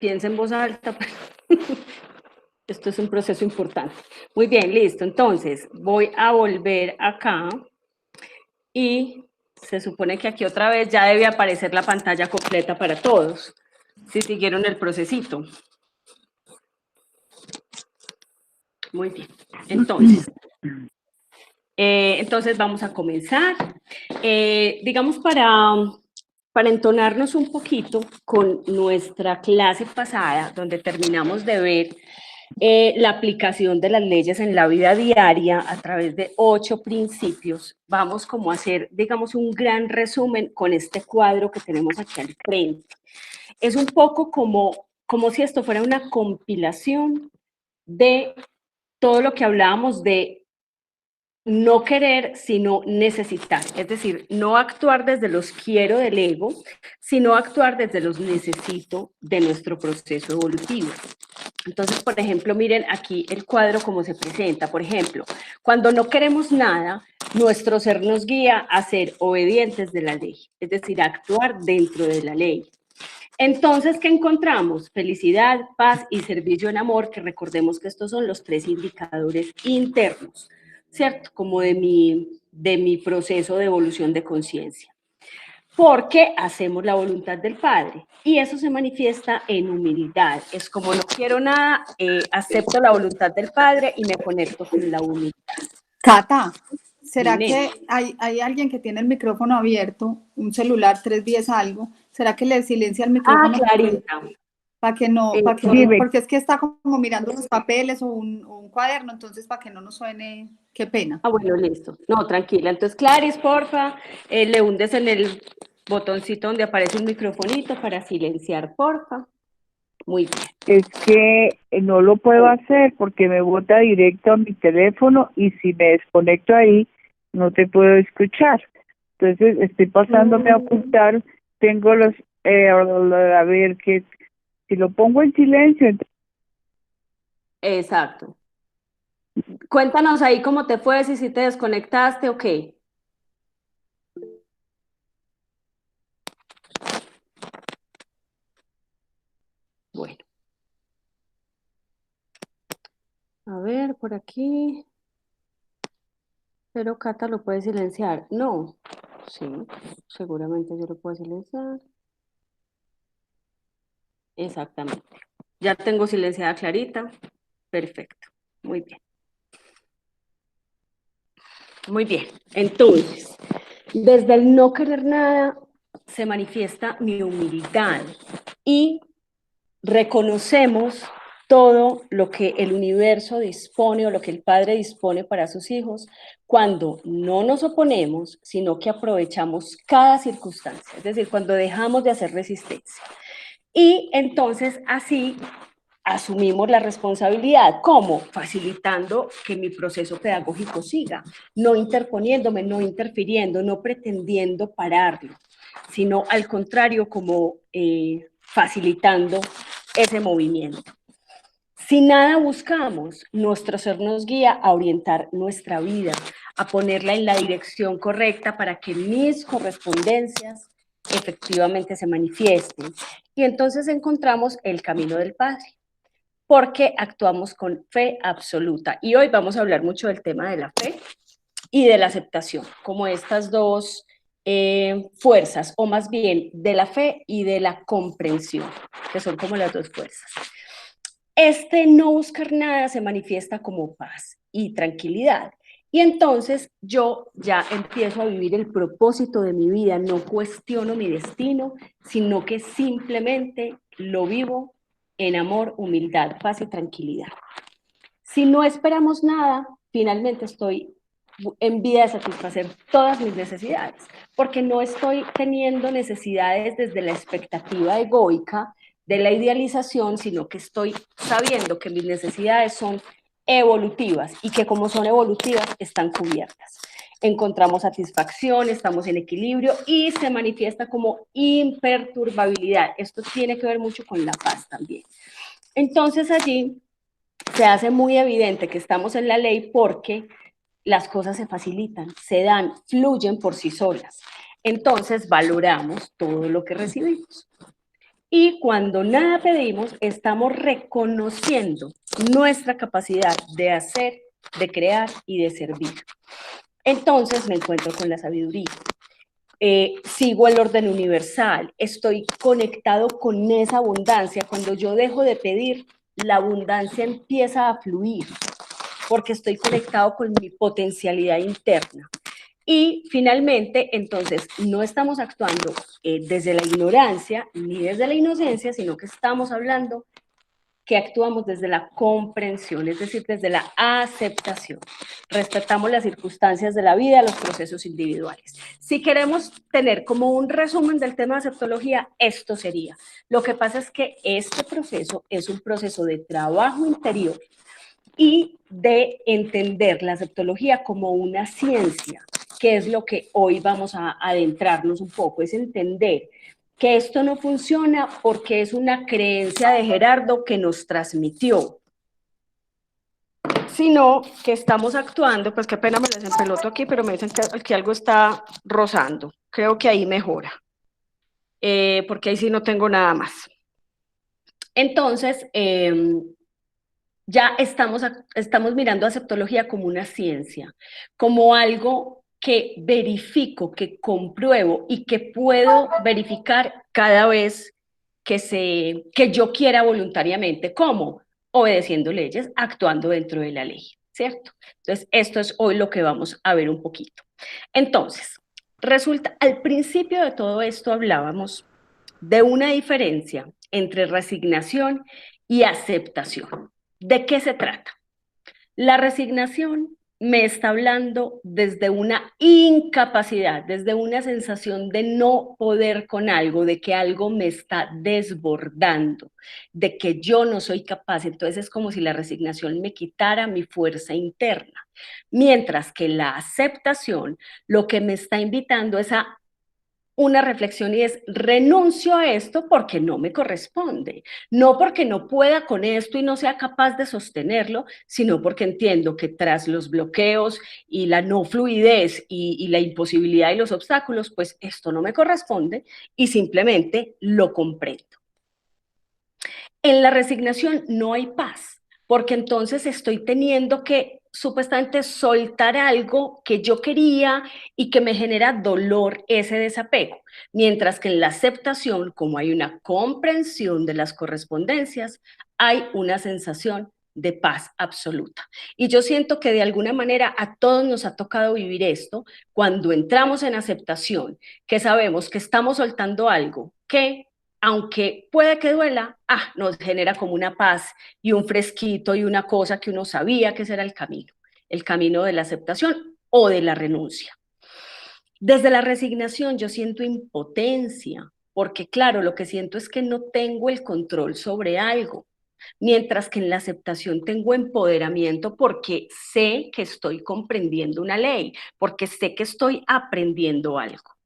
piensa en voz alta. Esto es un proceso importante. Muy bien, listo. Entonces, voy a volver acá y se supone que aquí otra vez ya debe aparecer la pantalla completa para todos, si siguieron el procesito. Muy bien. Entonces vamos a comenzar. Digamos, para entonarnos un poquito con nuestra clase pasada, donde terminamos de ver la aplicación de las leyes en la vida diaria a través de 8 principios, vamos como a hacer, digamos, un gran resumen con este cuadro que tenemos aquí al frente. Es un poco como si esto fuera una compilación de todo lo que hablábamos de no querer, sino necesitar. Es decir, no actuar desde los quiero del ego, sino actuar desde los necesito de nuestro proceso evolutivo. Entonces, por ejemplo, miren aquí el cuadro como se presenta. Por ejemplo, cuando no queremos nada, nuestro ser nos guía a ser obedientes de la ley, es decir, a actuar dentro de la ley. Entonces, ¿qué encontramos? Felicidad, paz y servicio en amor, que recordemos que estos son los 3 indicadores internos, ¿cierto? Como de mi proceso de evolución de conciencia. Porque hacemos la voluntad del Padre. Y eso se manifiesta en humildad. Es como no quiero nada, acepto la voluntad del Padre y me conecto con la humildad. Cata, ¿será Dime. que hay alguien que tiene el micrófono abierto, un celular 310 algo? ¿Será que le silencia el micrófono? Clarita. Para que no, porque es que está como mirando los papeles o un cuaderno, entonces para que no nos suene, qué pena. Bueno, listo. No, tranquila. Entonces, Claris, porfa, le hundes en el botoncito donde aparece un microfonito para silenciar, porfa. Muy bien. Es que no lo puedo hacer porque me bota directo a mi teléfono y si me desconecto ahí no te puedo escuchar. Entonces estoy pasándome a ocultar, tengo los, a ver que si lo pongo en silencio. Exacto. Cuéntanos ahí cómo te fue, si te desconectaste o qué. Bueno. A ver, por aquí. Pero Cata lo puede silenciar. No. Sí, seguramente yo lo puedo silenciar. Exactamente. Ya tengo silenciada Clarita. Perfecto. Muy bien. Muy bien. Entonces, desde el no querer nada se manifiesta mi humildad y reconocemos todo lo que el universo dispone o lo que el Padre dispone para sus hijos cuando no nos oponemos, sino que aprovechamos cada circunstancia, es decir, cuando dejamos de hacer resistencia. Y entonces así asumimos la responsabilidad. ¿Cómo? Facilitando que mi proceso pedagógico siga, no interponiéndome, no interfiriendo, no pretendiendo pararlo, sino al contrario, como facilitando ese movimiento. Si nada buscamos, nuestro ser nos guía a orientar nuestra vida, a ponerla en la dirección correcta para que mis correspondencias efectivamente se manifiesten. Y entonces encontramos el camino del Padre, porque actuamos con fe absoluta. Y hoy vamos a hablar mucho del tema de la fe y de la aceptación, como estas dos fuerzas, o más bien de la fe y de la comprensión, que son como las dos fuerzas. Este no buscar nada se manifiesta como paz y tranquilidad. Y entonces yo ya empiezo a vivir el propósito de mi vida, no cuestiono mi destino, sino que simplemente lo vivo en amor, humildad, paz y tranquilidad. Si no esperamos nada, finalmente estoy en vía de satisfacer todas mis necesidades, porque no estoy teniendo necesidades desde la expectativa egoica de la idealización, sino que estoy sabiendo que mis necesidades son evolutivas y que como son evolutivas están cubiertas. Encontramos satisfacción, estamos en equilibrio y se manifiesta como imperturbabilidad. Esto tiene que ver mucho con la paz también. Entonces allí se hace muy evidente que estamos en la ley porque las cosas se facilitan, se dan, fluyen por sí solas. Entonces valoramos todo lo que recibimos. Y cuando nada pedimos, estamos reconociendo nuestra capacidad de hacer, de crear y de servir. Entonces me encuentro con la sabiduría. Sigo el orden universal, estoy conectado con esa abundancia. Cuando yo dejo de pedir, la abundancia empieza a fluir, porque estoy conectado con mi potencialidad interna. Y finalmente, entonces, no estamos actuando desde la ignorancia ni desde la inocencia, sino que estamos hablando que actuamos desde la comprensión, es decir, desde la aceptación. Respetamos las circunstancias de la vida, los procesos individuales. Si queremos tener como un resumen del tema de aceptología, esto sería. Lo que pasa es que este proceso es un proceso de trabajo interior y de entender la aceptología como una ciencia, que es lo que hoy vamos a adentrarnos un poco, es entender que esto no funciona porque es una creencia de Gerardo que nos transmitió, sino que estamos actuando, pues qué pena me les empeloto aquí, pero me dicen que algo está rozando, creo que ahí mejora, porque ahí sí no tengo nada más. Entonces, ya estamos mirando aceptología como una ciencia, como algo que verifico, que compruebo y que puedo verificar cada vez que yo quiera voluntariamente. ¿Cómo? Obedeciendo leyes, actuando dentro de la ley, ¿cierto? Entonces, esto es hoy lo que vamos a ver un poquito. Entonces, resulta, al principio de todo esto hablábamos de una diferencia entre resignación y aceptación. ¿De qué se trata? La resignación me está hablando desde una incapacidad, desde una sensación de no poder con algo, de que algo me está desbordando, de que yo no soy capaz. Entonces es como si la resignación me quitara mi fuerza interna. Mientras que la aceptación lo que me está invitando es a una reflexión y es renuncio a esto porque no me corresponde, no porque no pueda con esto y no sea capaz de sostenerlo, sino porque entiendo que tras los bloqueos y la no fluidez y la imposibilidad y los obstáculos, pues esto no me corresponde y simplemente lo comprendo. En la resignación no hay paz, porque entonces estoy teniendo que supuestamente soltar algo que yo quería y que me genera dolor ese desapego, mientras que en la aceptación, como hay una comprensión de las correspondencias, hay una sensación de paz absoluta. Y yo siento que de alguna manera a todos nos ha tocado vivir esto cuando entramos en aceptación, que sabemos que estamos soltando algo que aunque puede que duela, nos genera como una paz y un fresquito y una cosa que uno sabía que ese era el camino de la aceptación o de la renuncia. Desde la resignación yo siento impotencia, porque claro, lo que siento es que no tengo el control sobre algo, mientras que en la aceptación tengo empoderamiento porque sé que estoy comprendiendo una ley, porque sé que estoy aprendiendo algo.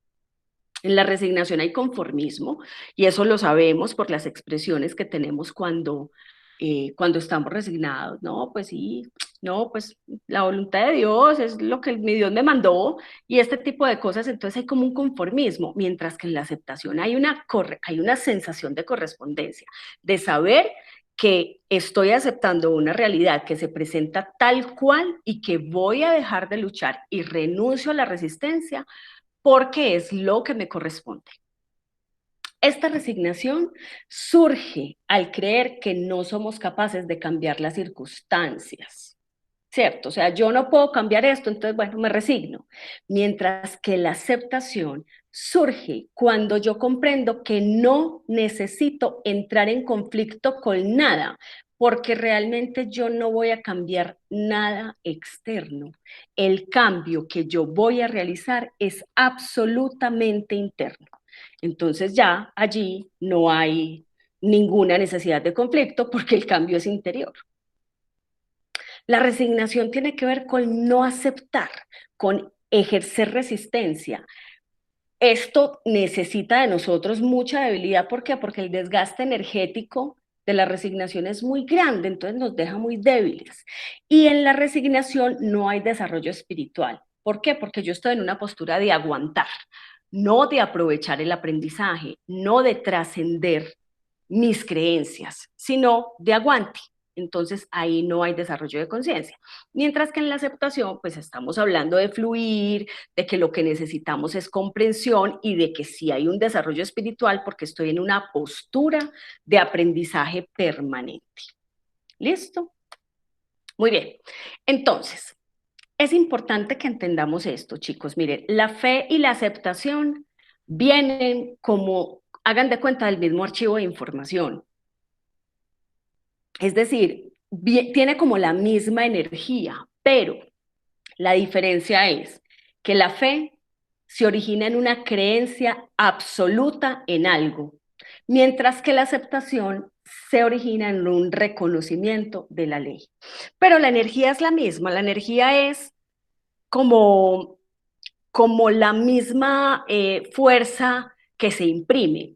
En la resignación hay conformismo y eso lo sabemos por las expresiones que tenemos cuando estamos resignados. No, pues sí, no, pues la voluntad de Dios es lo que mi Dios me mandó y este tipo de cosas. Entonces hay como un conformismo, mientras que en la aceptación hay una sensación de correspondencia, de saber que estoy aceptando una realidad que se presenta tal cual y que voy a dejar de luchar y renuncio a la resistencia porque es lo que me corresponde. Esta resignación surge al creer que no somos capaces de cambiar las circunstancias, ¿cierto? O sea, yo no puedo cambiar esto, entonces, bueno, me resigno. Mientras que la aceptación surge cuando yo comprendo que no necesito entrar en conflicto con nada, porque realmente yo no voy a cambiar nada externo. El cambio que yo voy a realizar es absolutamente interno. Entonces ya allí no hay ninguna necesidad de conflicto porque el cambio es interior. La resignación tiene que ver con no aceptar, con ejercer resistencia. Esto necesita de nosotros mucha debilidad. ¿Por qué? Porque el desgaste energético de la resignación es muy grande, entonces nos deja muy débiles. Y en la resignación no hay desarrollo espiritual. ¿Por qué? Porque yo estoy en una postura de aguantar, no de aprovechar el aprendizaje, no de trascender mis creencias, sino de aguante. Entonces ahí no hay desarrollo de conciencia. Mientras que en la aceptación, pues estamos hablando de fluir, de que lo que necesitamos es comprensión y de que sí hay un desarrollo espiritual porque estoy en una postura de aprendizaje permanente. ¿Listo? Muy bien. Entonces, es importante que entendamos esto, chicos. Miren, la fe y la aceptación vienen como, hagan de cuenta, del mismo archivo de información. Es decir, tiene como la misma energía, pero la diferencia es que la fe se origina en una creencia absoluta en algo, mientras que la aceptación se origina en un reconocimiento de la ley. Pero la energía es la misma, la energía es como, como la misma fuerza que se imprime,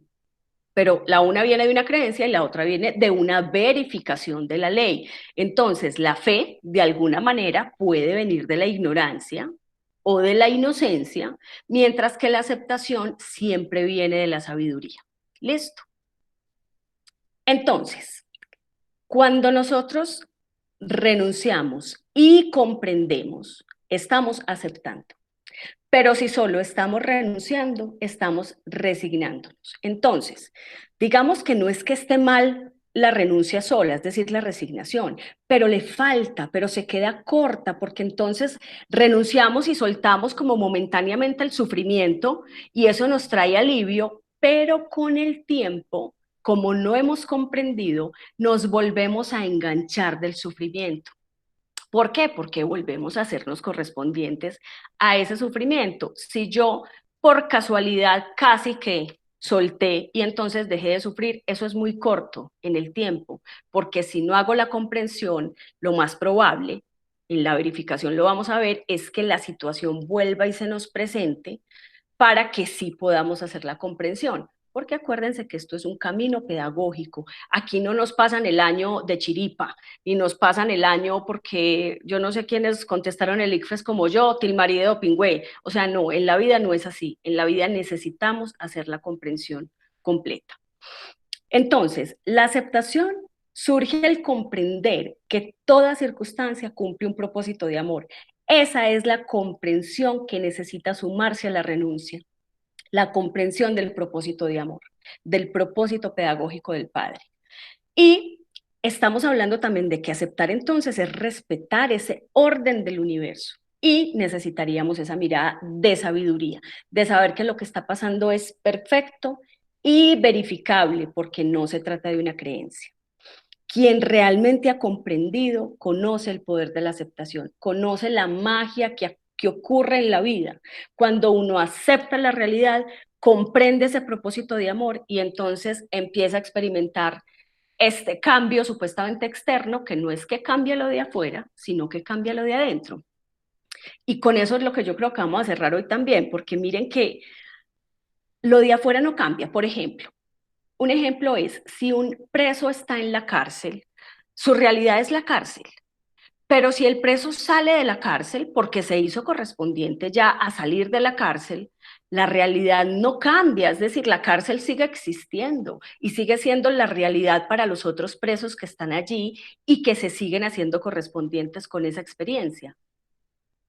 pero la una viene de una creencia y la otra viene de una verificación de la ley. Entonces, la fe, de alguna manera, puede venir de la ignorancia o de la inocencia, mientras que la aceptación siempre viene de la sabiduría. ¿Listo? Entonces, cuando nosotros renunciamos y comprendemos, estamos aceptando. Pero si solo estamos renunciando, estamos resignándonos. Entonces, digamos que no es que esté mal la renuncia sola, es decir, la resignación, pero le falta, pero se queda corta, porque entonces renunciamos y soltamos como momentáneamente el sufrimiento y eso nos trae alivio, pero con el tiempo, como no hemos comprendido, nos volvemos a enganchar del sufrimiento. ¿Por qué? Porque volvemos a hacernos correspondientes a ese sufrimiento. Si yo por casualidad casi que solté y entonces dejé de sufrir, eso es muy corto en el tiempo, porque si no hago la comprensión, lo más probable, en la verificación lo vamos a ver, es que la situación vuelva y se nos presente para que sí podamos hacer la comprensión. Porque acuérdense que esto es un camino pedagógico. Aquí no nos pasan el año de chiripa, ni nos pasan el año porque yo no sé quiénes contestaron el ICFES como yo, Tilmarí de Dopingüe. O sea, no, en la vida no es así. En la vida necesitamos hacer la comprensión completa. Entonces, la aceptación surge al comprender que toda circunstancia cumple un propósito de amor. Esa es la comprensión que necesita sumarse a la renuncia, la comprensión del propósito de amor, del propósito pedagógico del Padre. Y estamos hablando también de que aceptar entonces es respetar ese orden del universo. Y necesitaríamos esa mirada de sabiduría, de saber que lo que está pasando es perfecto y verificable, porque no se trata de una creencia. Quien realmente ha comprendido conoce el poder de la aceptación, conoce la magia que ocurre en la vida. Cuando uno acepta la realidad, comprende ese propósito de amor y entonces empieza a experimentar este cambio supuestamente externo, que no es que cambie lo de afuera, sino que cambia lo de adentro. Y con eso es lo que yo creo que vamos a cerrar hoy también, porque miren que lo de afuera no cambia. Por ejemplo, un ejemplo es, si un preso está en la cárcel, su realidad es la cárcel. Pero si el preso sale de la cárcel porque se hizo correspondiente ya a salir de la cárcel, la realidad no cambia, es decir, la cárcel sigue existiendo y sigue siendo la realidad para los otros presos que están allí y que se siguen haciendo correspondientes con esa experiencia.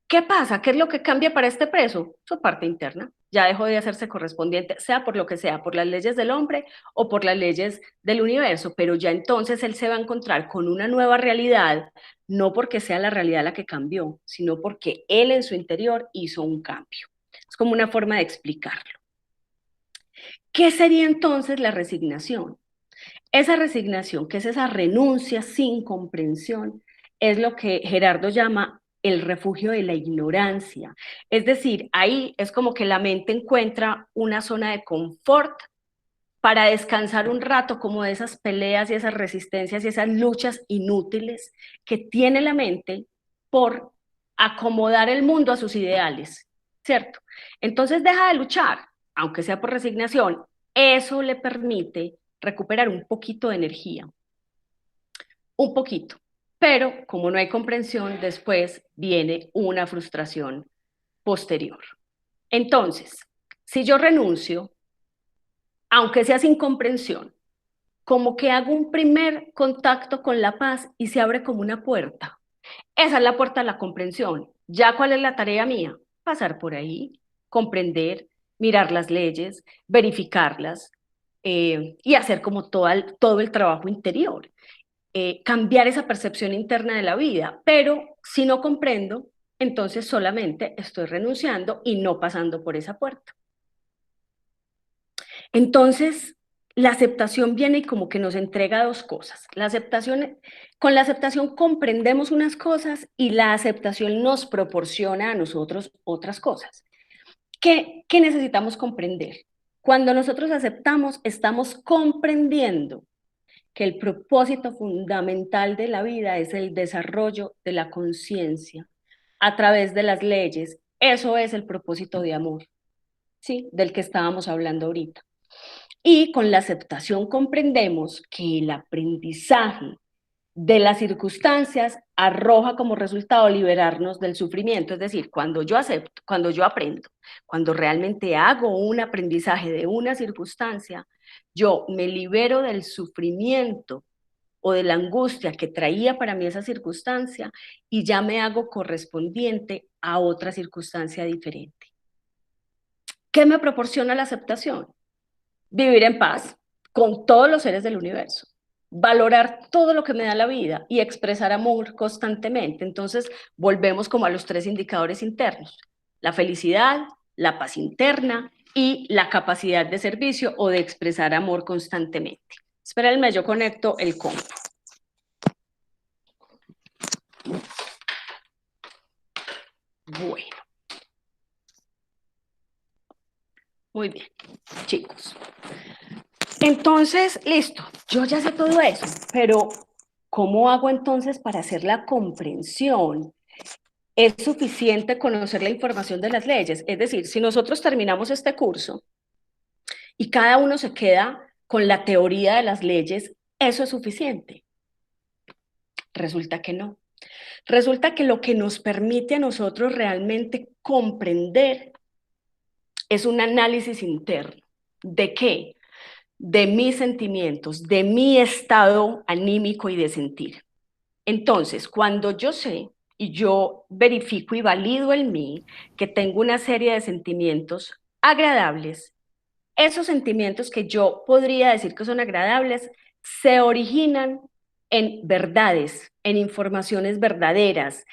¿Qué pasa? ¿Qué es lo que cambia para este preso? Su parte interna. Ya dejó de hacerse correspondiente, sea por lo que sea, por las leyes del hombre o por las leyes del universo, pero ya entonces él se va a encontrar con una nueva realidad, no porque sea la realidad la que cambió, sino porque él en su interior hizo un cambio. Es como una forma de explicarlo. ¿Qué sería entonces la resignación? Esa resignación, que es esa renuncia sin comprensión, es lo que Gerardo llama el refugio de la ignorancia. Es decir, ahí es como que la mente encuentra una zona de confort para descansar un rato como de esas peleas y esas resistencias y esas luchas inútiles que tiene la mente por acomodar el mundo a sus ideales, ¿cierto? Entonces deja de luchar, aunque sea por resignación, eso le permite recuperar un poquito de energía, un poquito. Pero como no hay comprensión, después viene una frustración posterior. Entonces, si yo renuncio, aunque sea sin comprensión, como que hago un primer contacto con la paz y se abre como una puerta. Esa es la puerta de la comprensión. ¿Ya cuál es la tarea mía? Pasar por ahí, comprender, mirar las leyes, verificarlas y hacer como todo el trabajo interior. Cambiar esa percepción interna de la vida. Pero si no comprendo, entonces solamente estoy renunciando y no pasando por esa puerta. Entonces, la aceptación viene y como que nos entrega dos cosas. Con la aceptación comprendemos unas cosas y la aceptación nos proporciona a nosotros otras cosas. ¿Qué necesitamos comprender? Cuando nosotros aceptamos, estamos comprendiendo que el propósito fundamental de la vida es el desarrollo de la conciencia a través de las leyes. Eso es el propósito de amor, ¿sí? Del que estábamos hablando ahorita. Y con la aceptación comprendemos que el aprendizaje de las circunstancias arroja como resultado liberarnos del sufrimiento. Es decir, cuando yo acepto, cuando yo aprendo, cuando realmente hago un aprendizaje de una circunstancia, yo me libero del sufrimiento o de la angustia que traía para mí esa circunstancia y ya me hago correspondiente a otra circunstancia diferente. ¿Qué me proporciona la aceptación? Vivir en paz con todos los seres del universo, valorar todo lo que me da la vida y expresar amor constantemente. Entonces, volvemos como a los tres indicadores internos: la felicidad, la paz interna y la capacidad de servicio o de expresar amor constantemente. Espérenme, yo conecto el compu. Bueno. Muy bien, chicos. Entonces, listo, yo ya sé todo eso, pero ¿cómo hago entonces para hacer la comprensión? ¿Es suficiente conocer la información de las leyes? Es decir, si nosotros terminamos este curso y cada uno se queda con la teoría de las leyes, ¿eso es suficiente? Resulta que no. Resulta que lo que nos permite a nosotros realmente comprender es un análisis interno. ¿De qué? De mis sentimientos, de mi estado anímico y de sentir. Entonces, cuando yo sé y yo verifico y valido en mí que tengo una serie de sentimientos agradables, esos sentimientos que yo podría decir que son agradables se originan en verdades, en informaciones verdaderas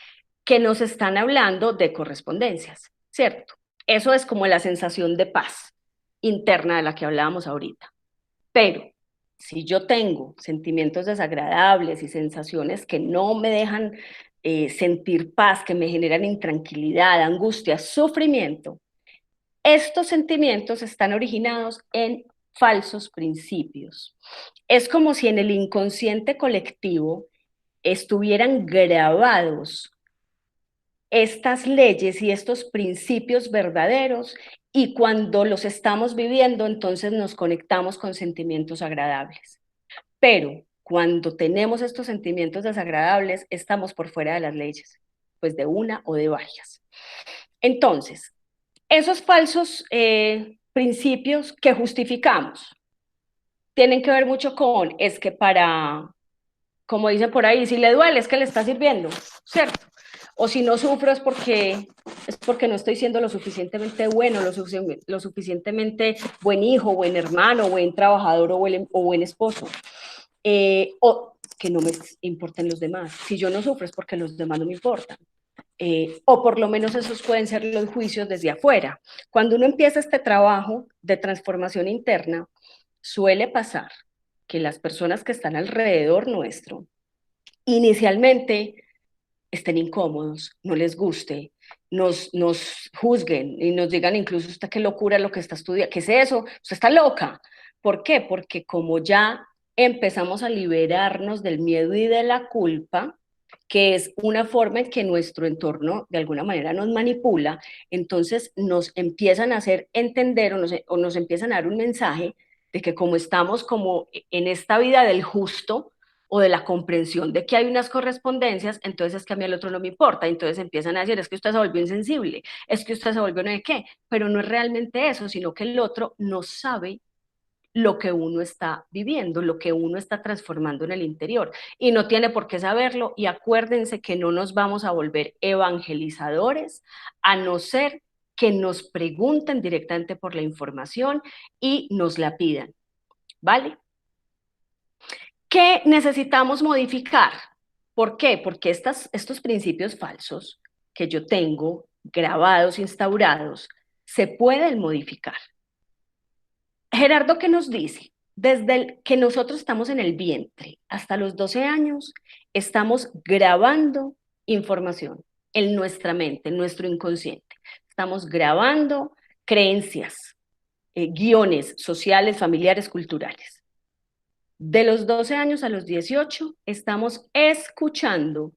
que nos están hablando de correspondencias, ¿cierto? Eso es como la sensación de paz interna de la que hablábamos ahorita. Pero si yo tengo sentimientos desagradables y sensaciones que no me dejan sentir paz, que me generan intranquilidad, angustia, sufrimiento, estos sentimientos están originados en falsos principios. Es como si en el inconsciente colectivo estuvieran grabados estas leyes y estos principios verdaderos, y cuando los estamos viviendo, entonces nos conectamos con sentimientos agradables. Pero cuando tenemos estos sentimientos desagradables, estamos por fuera de las leyes, pues de una o de varias. Entonces, esos falsos principios que justificamos tienen que ver mucho con, es que para, como dicen por ahí, si le duele es que le está sirviendo, ¿cierto? O si no sufro es porque no estoy siendo lo suficientemente bueno, lo suficientemente buen hijo, buen hermano, buen trabajador o buen esposo. O que no me importen los demás. Si yo no sufro es porque los demás no me importan. O por lo menos esos pueden ser los juicios desde afuera. Cuando uno empieza este trabajo de transformación interna, suele pasar que las personas que están alrededor nuestro, inicialmente estén incómodos, no les guste, nos juzguen y nos digan incluso: usted qué locura lo que está estudiando, ¿qué es eso? Usted está loca. ¿Por qué? Porque como ya empezamos a liberarnos del miedo y de la culpa, que es una forma en que nuestro entorno de alguna manera nos manipula, entonces nos empiezan a hacer entender o nos empiezan a dar un mensaje de que como estamos como en esta vida del justo, o de la comprensión de que hay unas correspondencias, entonces es que a mí el otro no me importa, entonces empiezan a decir: es que usted se volvió insensible, es que usted se volvió no sé qué, pero no es realmente eso, sino que el otro no sabe lo que uno está viviendo, lo que uno está transformando en el interior. Y no tiene por qué saberlo, y acuérdense que no nos vamos a volver evangelizadores a no ser que nos pregunten directamente por la información y nos la pidan, ¿vale? ¿Qué necesitamos modificar? ¿Por qué? Porque estos principios falsos que yo tengo grabados, instaurados, se pueden modificar. Gerardo, ¿qué nos dice? Desde que nosotros estamos en el vientre hasta los 12 años, estamos grabando información en nuestra mente, en nuestro inconsciente. Estamos grabando creencias, guiones sociales, familiares, culturales. De los 12 años a los 18, estamos escuchando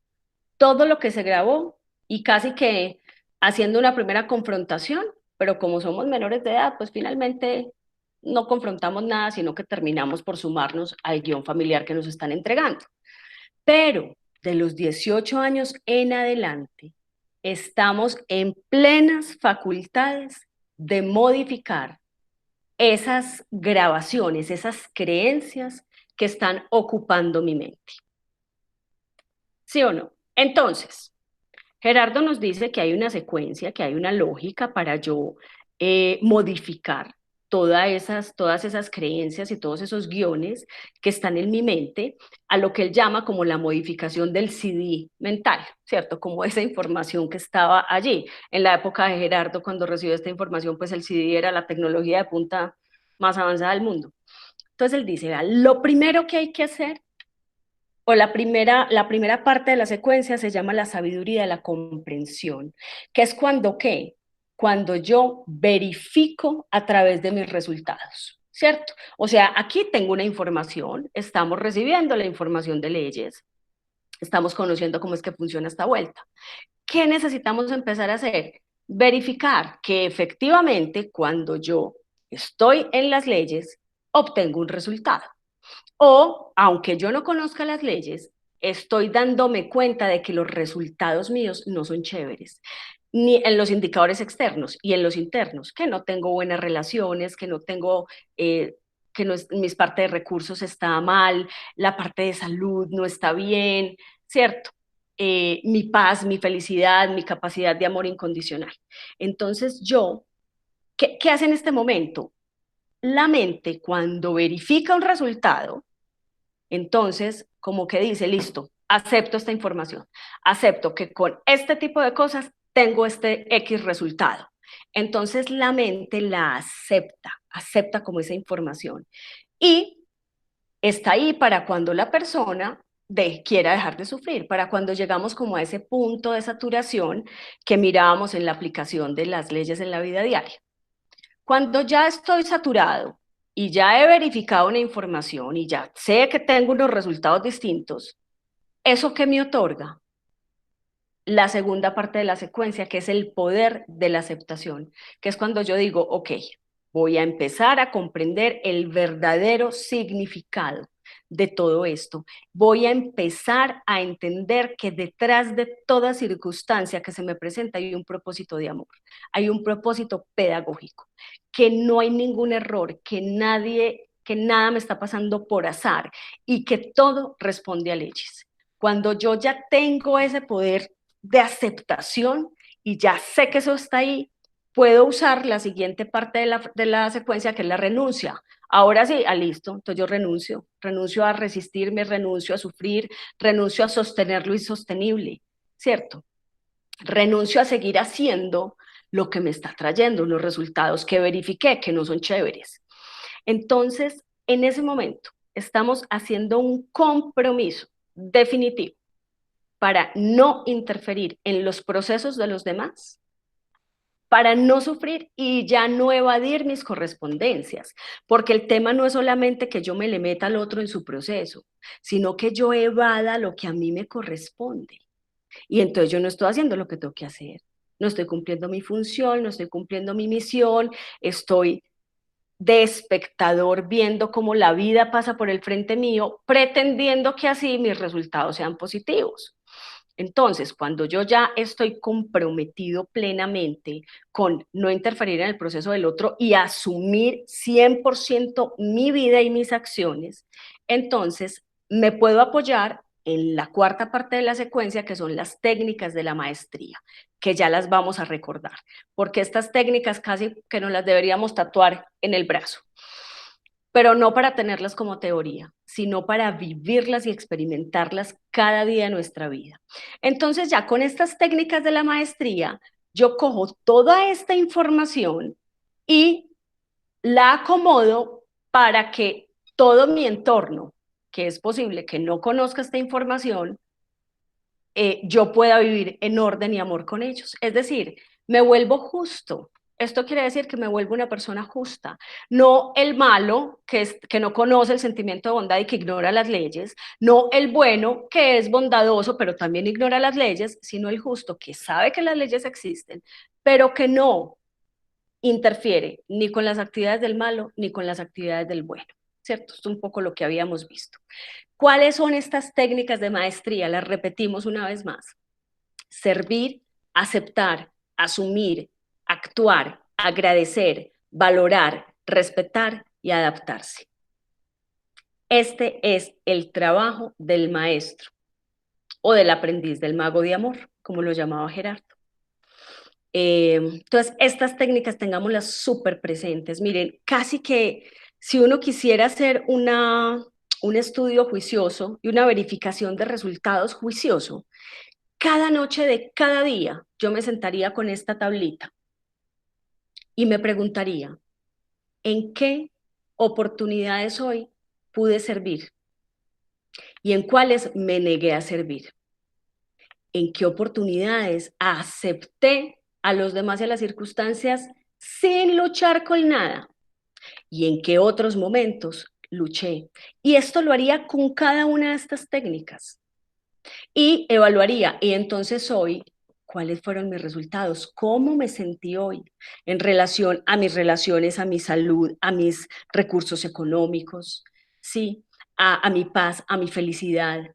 todo lo que se grabó y casi que haciendo una primera confrontación, pero como somos menores de edad, pues finalmente no confrontamos nada, sino que terminamos por sumarnos al guión familiar que nos están entregando. Pero de los 18 años en adelante, estamos en plenas facultades de modificar esas grabaciones, esas creencias que están ocupando mi mente. ¿Sí o no? Entonces, Gerardo nos dice que hay una secuencia, que hay una lógica para yo modificar todas esas creencias y todos esos guiones que están en mi mente, a lo que él llama como la modificación del CD mental, ¿cierto? Como esa información que estaba allí. En la época de Gerardo, cuando recibió esta información, pues el CD era la tecnología de punta más avanzada del mundo. Entonces él dice, vea, lo primero que hay que hacer, o la primera parte de la secuencia se llama la sabiduría de la comprensión, que es cuando, ¿qué? Cuando yo verifico a través de mis resultados, ¿cierto? O sea, aquí tengo una información, estamos recibiendo la información de leyes, estamos conociendo cómo es que funciona esta vuelta. ¿Qué necesitamos empezar a hacer? Verificar que efectivamente cuando yo estoy en las leyes, obtengo un resultado. O, aunque yo no conozca las leyes, estoy dándome cuenta de que los resultados míos no son chéveres, ni en los indicadores externos y en los internos, que no tengo buenas relaciones, que no tengo, que no es, mis partes de recursos está mal, la parte de salud no está bien, ¿cierto? Mi paz, mi felicidad, mi capacidad de amor incondicional. Entonces yo, ¿qué hace en este momento? La mente, cuando verifica un resultado, entonces, como que dice, listo, acepto esta información, acepto que con este tipo de cosas tengo este X resultado. Entonces la mente la acepta como esa información y está ahí para cuando la persona quiera dejar de sufrir, para cuando llegamos como a ese punto de saturación que mirábamos en la aplicación de las leyes en la vida diaria. Cuando ya estoy saturado y ya he verificado una información y ya sé que tengo unos resultados distintos, ¿eso qué me otorga? La segunda parte de la secuencia, que es el poder de la aceptación, que es cuando yo digo, ok, voy a empezar a comprender el verdadero significado de todo esto. Voy a empezar a entender que detrás de toda circunstancia que se me presenta hay un propósito de amor, hay un propósito pedagógico, que no hay ningún error, que nada me está pasando por azar y que todo responde a leyes. Cuando yo ya tengo ese poder de aceptación y ya sé que eso está ahí, puedo usar la siguiente parte de la secuencia, que es la renuncia. Ahora sí, listo, entonces yo renuncio a resistirme, renuncio a sufrir, renuncio a sostener lo insostenible, ¿cierto? Renuncio a seguir haciendo lo que me está trayendo unos resultados que verifiqué que no son chéveres. Entonces, en ese momento, estamos haciendo un compromiso definitivo para no interferir en los procesos de los demás, para no sufrir y ya no evadir mis correspondencias, porque el tema no es solamente que yo me le meta al otro en su proceso, sino que yo evada lo que a mí me corresponde. Y entonces yo no estoy haciendo lo que tengo que hacer, no estoy cumpliendo mi función, no estoy cumpliendo mi misión, estoy de espectador viendo cómo la vida pasa por el frente mío, pretendiendo que así mis resultados sean positivos. Entonces, cuando yo ya estoy comprometido plenamente con no interferir en el proceso del otro y asumir 100% mi vida y mis acciones, entonces me puedo apoyar en la cuarta parte de la secuencia, que son las técnicas de la maestría, que ya las vamos a recordar, porque estas técnicas casi que nos las deberíamos tatuar en el brazo, pero no para tenerlas como teoría, sino para vivirlas y experimentarlas cada día de nuestra vida. Entonces ya con estas técnicas de la maestría, yo cojo toda esta información y la acomodo para que todo mi entorno, que es posible que no conozca esta información, yo pueda vivir en orden y amor con ellos. Es decir, me vuelvo justo. Esto quiere decir que me vuelvo una persona justa, no el malo que no conoce el sentimiento de bondad y que ignora las leyes, no el bueno que es bondadoso pero también ignora las leyes, sino el justo que sabe que las leyes existen, pero que no interfiere ni con las actividades del malo ni con las actividades del bueno, ¿cierto? Esto es un poco lo que habíamos visto. ¿Cuáles son estas técnicas de maestría? Las repetimos una vez más. Servir, aceptar, asumir, actuar, agradecer, valorar, respetar y adaptarse. Este es el trabajo del maestro o del aprendiz, del mago de amor, como lo llamaba Gerardo. Entonces, estas técnicas tengámoslas súper presentes. Miren, casi que si uno quisiera hacer un estudio juicioso y una verificación de resultados juicioso, cada noche de cada día yo me sentaría con esta tablita y me preguntaría, ¿en qué oportunidades hoy pude servir? ¿Y en cuáles me negué a servir? ¿En qué oportunidades acepté a los demás y a las circunstancias sin luchar con nada? ¿Y en qué otros momentos luché? Y esto lo haría con cada una de estas técnicas. Y evaluaría, y entonces hoy, ¿cuáles fueron mis resultados? ¿Cómo me sentí hoy en relación a mis relaciones, a mi salud, a mis recursos económicos, ¿sí? A mi paz, a mi felicidad,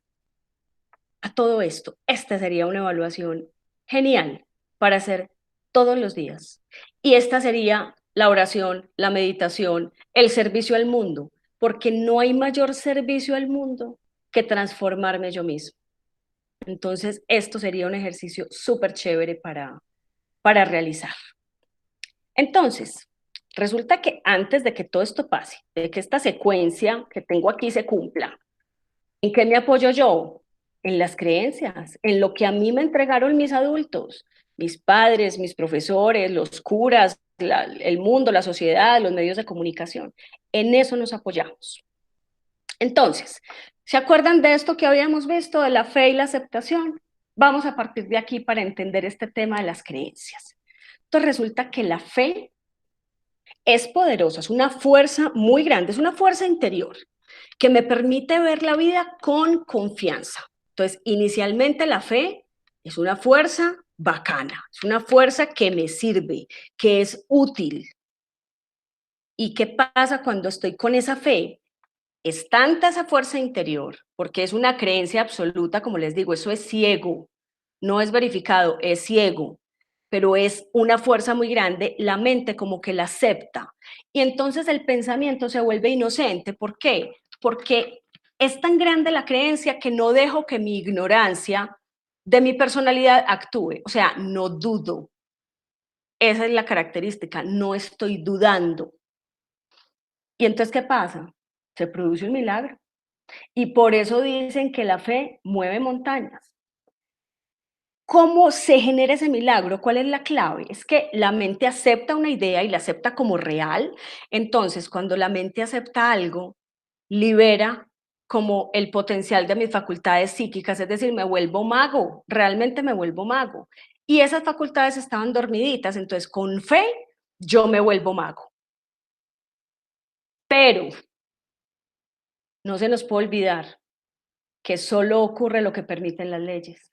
a todo esto? Esta sería una evaluación genial para hacer todos los días. Y esta sería la oración, la meditación, el servicio al mundo, porque no hay mayor servicio al mundo que transformarme yo mismo. Entonces, esto sería un ejercicio súper chévere para realizar. Entonces, resulta que antes de que todo esto pase, de que esta secuencia que tengo aquí se cumpla, ¿en qué me apoyo yo? En las creencias, en lo que a mí me entregaron mis adultos, mis padres, mis profesores, los curas, el mundo, la sociedad, los medios de comunicación. En eso nos apoyamos. Entonces, ¿se acuerdan de esto que habíamos visto, de la fe y la aceptación? Vamos a partir de aquí para entender este tema de las creencias. Entonces resulta que la fe es poderosa, es una fuerza muy grande, es una fuerza interior que me permite ver la vida con confianza. Entonces, inicialmente la fe es una fuerza bacana, es una fuerza que me sirve, que es útil. ¿Y qué pasa cuando estoy con esa fe? Es tanta esa fuerza interior, porque es una creencia absoluta, como les digo, eso es ciego, no es verificado, es ciego, pero es una fuerza muy grande, la mente como que la acepta. Y entonces el pensamiento se vuelve inocente. ¿Por qué? Porque es tan grande la creencia que no dejo que mi ignorancia de mi personalidad actúe. O sea, no dudo. Esa es la característica, no estoy dudando. ¿Y entonces qué pasa? Se produce un milagro. Y por eso dicen que la fe mueve montañas. ¿Cómo se genera ese milagro? ¿Cuál es la clave? Es que la mente acepta una idea y la acepta como real. Entonces, cuando la mente acepta algo, libera como el potencial de mis facultades psíquicas, es decir, me vuelvo mago, realmente me vuelvo mago. Y esas facultades estaban dormiditas, entonces con fe yo me vuelvo mago. Pero no se nos puede olvidar que solo ocurre lo que permiten las leyes.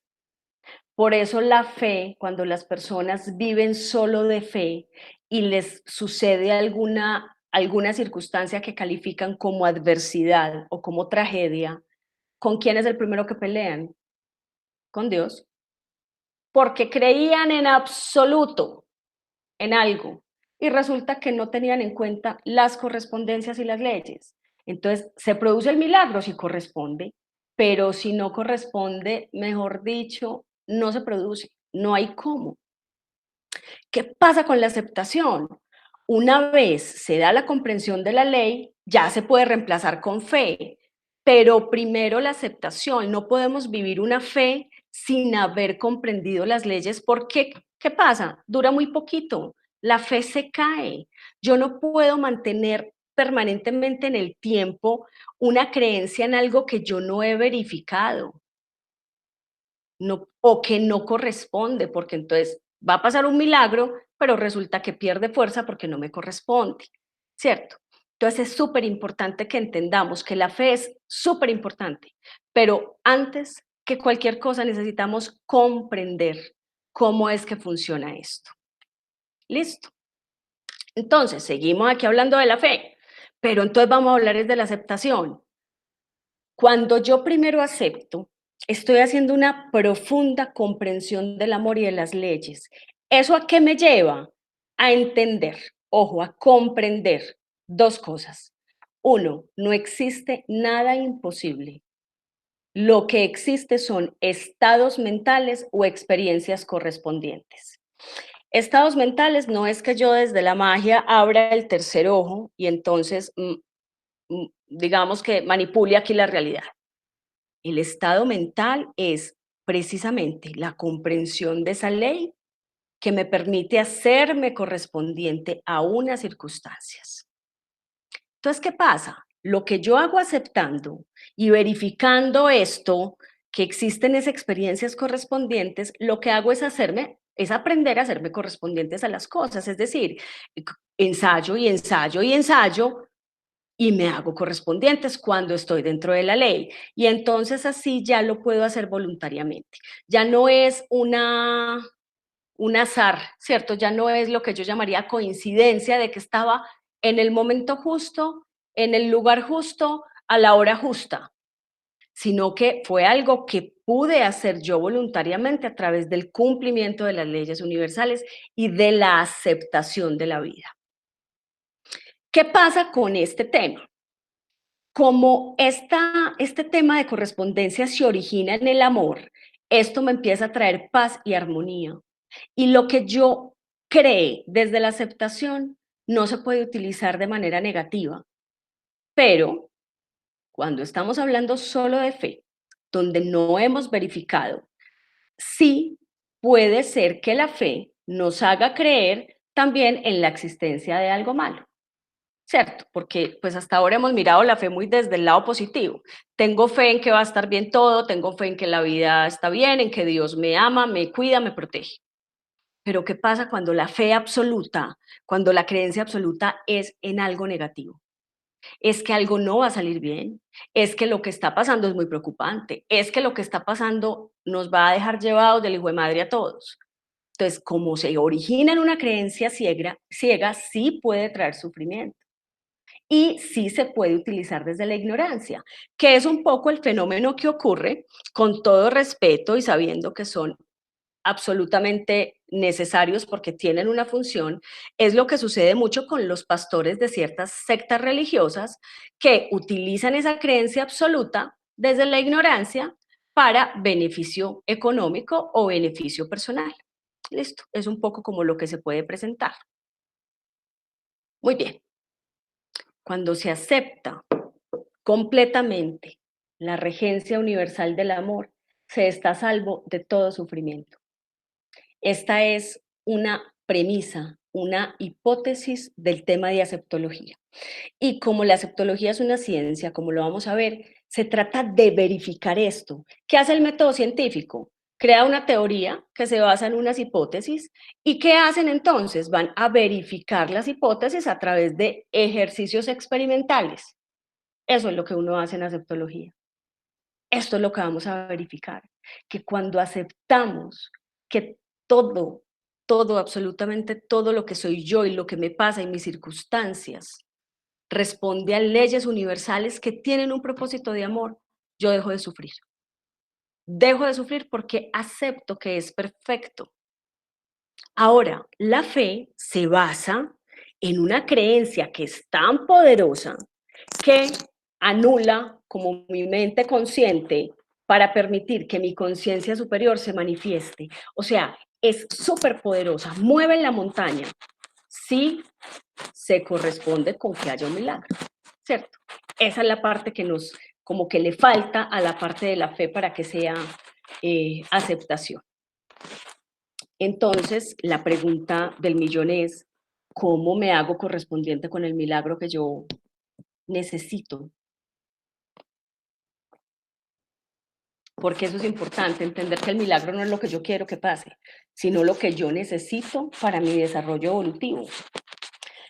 Por eso la fe, cuando las personas viven solo de fe y les sucede alguna circunstancia que califican como adversidad o como tragedia, ¿con quién es el primero que pelean? con Dios, porque creían en absoluto en algo, y resulta que no tenían en cuenta las correspondencias y las leyes. Entonces, se produce el milagro si corresponde, pero si no corresponde, mejor dicho, no se produce, no hay cómo. ¿Qué pasa con la aceptación? Una vez se da la comprensión de la ley, ya se puede reemplazar con fe, pero primero la aceptación. No podemos vivir una fe sin haber comprendido las leyes. ¿Por qué? ¿Qué pasa? Dura muy poquito. La fe se cae. Yo no puedo mantener permanentemente en el tiempo una creencia en algo que yo no he verificado, no, o que no corresponde, porque entonces va a pasar un milagro, pero resulta que pierde fuerza porque no me corresponde, ¿cierto? Entonces es súper importante que entendamos que la fe es súper importante, pero antes que cualquier cosa necesitamos comprender cómo es que funciona esto. ¿Listo? Entonces, seguimos aquí hablando de la fe, pero entonces vamos a hablar es de la aceptación. Cuando yo primero acepto, estoy haciendo una profunda comprensión del amor y de las leyes. ¿Eso a qué me lleva? A entender, ojo, a comprender dos cosas. Uno, no existe nada imposible. Lo que existe son estados mentales o experiencias correspondientes. Estados mentales no es que yo desde la magia abra el tercer ojo y entonces, digamos que manipule aquí la realidad. El estado mental es precisamente la comprensión de esa ley que me permite hacerme correspondiente a unas circunstancias. Entonces, ¿qué pasa? Lo que yo hago aceptando y verificando esto, que existen esas experiencias correspondientes, lo que hago es aprender a hacerme correspondientes a las cosas, es decir, ensayo y ensayo y ensayo y me hago correspondientes cuando estoy dentro de la ley. Y entonces así ya lo puedo hacer voluntariamente. Ya no es un azar, ¿cierto? Ya no es lo que yo llamaría coincidencia de que estaba en el momento justo, en el lugar justo, a la hora justa, sino que fue algo que pude hacer yo voluntariamente a través del cumplimiento de las leyes universales y de la aceptación de la vida. ¿Qué pasa con este tema? Como este tema de correspondencia se origina en el amor, esto me empieza a traer paz y armonía. Y lo que yo cree desde la aceptación no se puede utilizar de manera negativa. Pero cuando estamos hablando solo de fe, donde no hemos verificado, sí puede ser que la fe nos haga creer también en la existencia de algo malo. ¿Cierto? Porque pues hasta ahora hemos mirado la fe muy desde el lado positivo. Tengo fe en que va a estar bien todo, tengo fe en que la vida está bien, en que Dios me ama, me cuida, me protege. Pero ¿qué pasa cuando la fe absoluta, cuando la creencia absoluta es en algo negativo? Es que algo no va a salir bien, es que lo que está pasando es muy preocupante, es que lo que está pasando nos va a dejar llevados del hijo de madre a todos. Entonces, como se origina en una creencia ciega, sí puede traer sufrimiento. Y sí se puede utilizar desde la ignorancia, que es un poco el fenómeno que ocurre, con todo respeto y sabiendo que son absolutamente necesarios porque tienen una función, es lo que sucede mucho con los pastores de ciertas sectas religiosas que utilizan esa creencia absoluta desde la ignorancia para beneficio económico o beneficio personal. Listo, es un poco como lo que se puede presentar. Muy bien. Cuando se acepta completamente la regencia universal del amor, se está a salvo de todo sufrimiento. Esta es una premisa, una hipótesis del tema de aceptología. Y como la aceptología es una ciencia, como lo vamos a ver, se trata de verificar esto. ¿Qué hace el método científico? Crea una teoría que se basa en unas hipótesis. ¿Y qué hacen entonces? Van a verificar las hipótesis a través de ejercicios experimentales. Eso es lo que uno hace en aceptología. Esto es lo que vamos a verificar, que cuando aceptamos que todo, absolutamente todo lo que soy yo y lo que me pasa y mis circunstancias responde a leyes universales que tienen un propósito de amor, yo dejo de sufrir. dejo de sufrir porque acepto que es perfecto. Ahora, la fe se basa en una creencia que es tan poderosa que anula como mi mente consciente para permitir que mi conciencia superior se manifieste. O sea, es súper poderosa, mueve la montaña, si se corresponde con que haya un milagro, ¿cierto? Esa es la parte que nos, como que le falta a la parte de la fe para que sea aceptación. Entonces, la pregunta del millón es, ¿cómo me hago correspondiente con el milagro que yo necesito? Porque eso es importante, entender que el milagro no es lo que yo quiero que pase, sino lo que yo necesito para mi desarrollo evolutivo.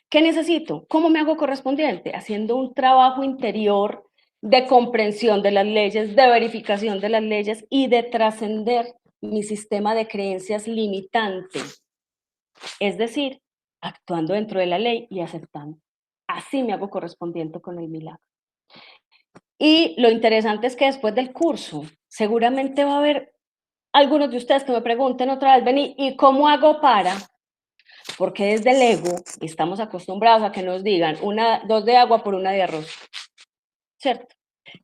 ¿Qué necesito? ¿Cómo me hago correspondiente? Haciendo un trabajo interior de comprensión de las leyes, de verificación de las leyes y de trascender mi sistema de creencias limitante. Es decir, actuando dentro de la ley y aceptando. Así me hago correspondiente con el milagro. Y lo interesante es que después del curso, seguramente va a haber algunos de ustedes que me pregunten otra vez, vení, ¿y cómo hago para? Porque desde el ego estamos acostumbrados a que nos digan 2 de agua por 1 de arroz, ¿cierto?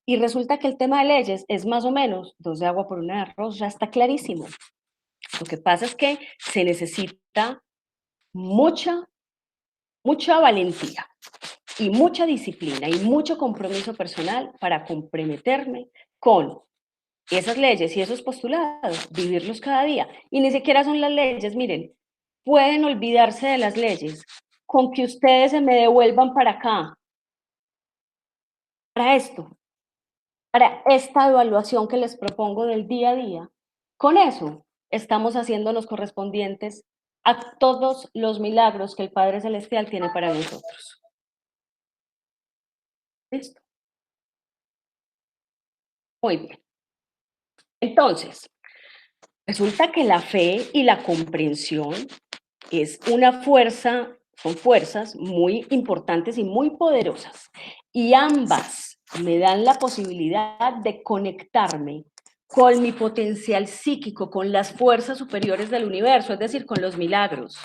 Y resulta que el tema de leyes es más o menos 2 de agua por 1 de arroz, ya está clarísimo. Lo que pasa es que se necesita mucha valentía y mucha disciplina y mucho compromiso personal para comprometerme con esas leyes y esos postulados, vivirlos cada día. Y ni siquiera son las leyes, miren, pueden olvidarse de las leyes, con que ustedes se me devuelvan para acá, para esto, para esta evaluación que les propongo del día a día. Con eso estamos haciéndonos correspondientes a todos los milagros que el Padre Celestial tiene para nosotros. ¿Listo? Muy bien. Entonces, resulta que la fe y la comprensión es una fuerza, son fuerzas muy importantes y muy poderosas. Y ambas me dan la posibilidad de conectarme con mi potencial psíquico, con las fuerzas superiores del universo, es decir, con los milagros.